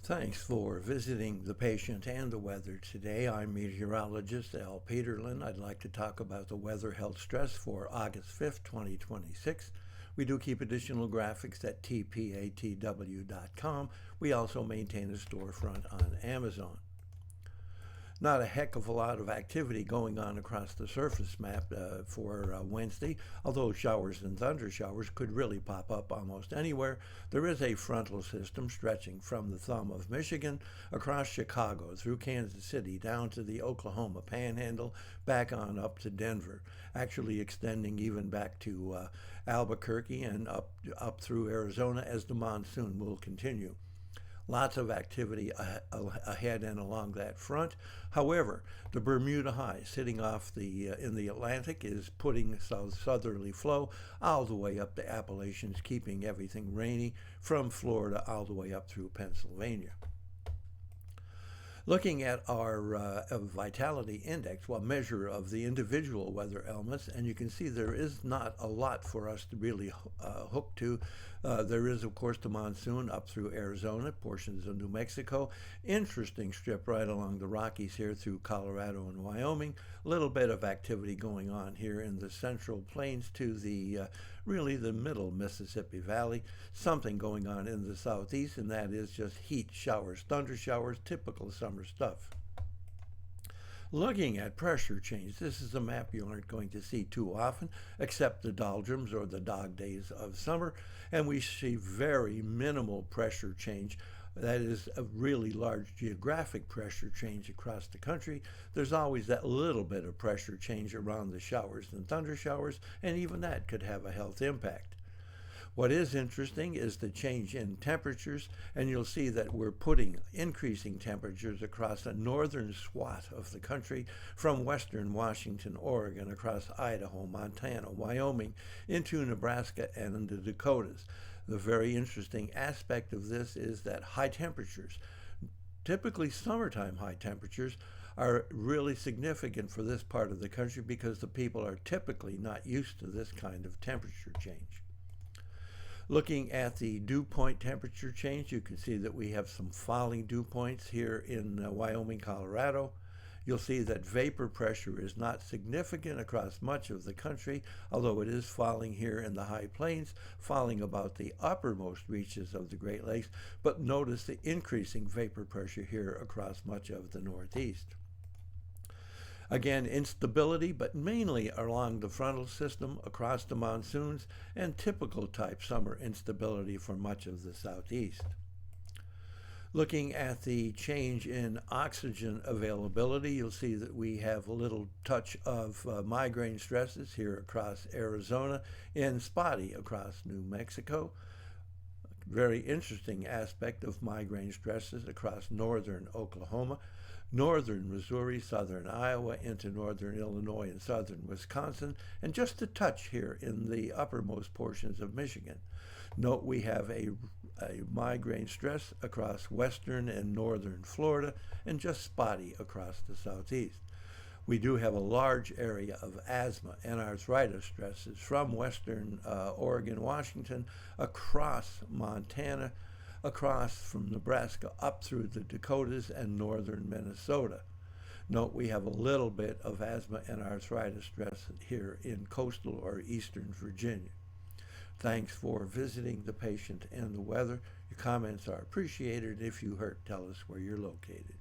Thanks for visiting the patient and the weather today. I'm meteorologist Al Peterlin. I'd like to talk about the weather health stress for August 5th, 2026. We do keep additional graphics at tpatw.com. We also maintain a storefront on Amazon. Not a heck of a lot of activity going on across the surface map for Wednesday, although showers and thunder showers could really pop up almost anywhere. There is a frontal system stretching from the thumb of Michigan across Chicago through Kansas City down to the Oklahoma Panhandle, back on up to Denver, actually extending even back to Albuquerque and up through Arizona as the monsoon will continue. Lots of activity ahead and along that front. However, the Bermuda High sitting off in the Atlantic is putting southerly flow all the way up the Appalachians, keeping everything rainy from Florida all the way up through Pennsylvania. Looking at our vitality index, well, measure of the individual weather elements, and you can see there is not a lot for us to really hook to. There is, of course, the monsoon up through Arizona, portions of New Mexico. Interesting strip right along the Rockies here through Colorado and Wyoming. A little bit of activity going on here in the central plains to the really the middle Mississippi Valley. Something going on in the southeast, and that is just heat showers, thunder showers, typical summer stuff. Looking at pressure change, this is a map you aren't going to see too often, except the doldrums or the dog days of summer, and we see very minimal pressure change. That is a really large geographic pressure change across the country. There's always that little bit of pressure change around the showers and thunder showers, and even that could have a health impact. What is interesting is the change in temperatures, and you'll see that we're putting increasing temperatures across a northern swath of the country, from western Washington, Oregon, across Idaho, Montana, Wyoming, into Nebraska and the Dakotas. The very interesting aspect of this is that high temperatures, typically summertime high temperatures, are really significant for this part of the country because the people are typically not used to this kind of temperature change. Looking at the dew point temperature change, you can see that we have some falling dew points here in Wyoming, Colorado. You'll see that vapor pressure is not significant across much of the country, although it is falling here in the high plains, falling about the uppermost reaches of the Great Lakes, but notice the increasing vapor pressure here across much of the Northeast. Again, instability, but mainly along the frontal system, across the monsoons, and typical type summer instability for much of the southeast. Looking at the change in oxygen availability, you'll see that we have a little touch of migraine stresses here across Arizona and spotty across New Mexico. Very interesting aspect of migraine stresses across northern Oklahoma, northern Missouri, southern Iowa, into northern Illinois and southern Wisconsin, and just a touch here in the uppermost portions of Michigan. Note we have a migraine stress across western and northern Florida, and just spotty across the southeast. We do have a large area of asthma and arthritis stresses from western Oregon, Washington, across Montana, across from Nebraska up through the Dakotas and northern Minnesota. Note we have a little bit of asthma and arthritis stress here in coastal or eastern Virginia. Thanks for visiting the patient and the weather. Your comments are appreciated. If you hurt, tell us where you're located.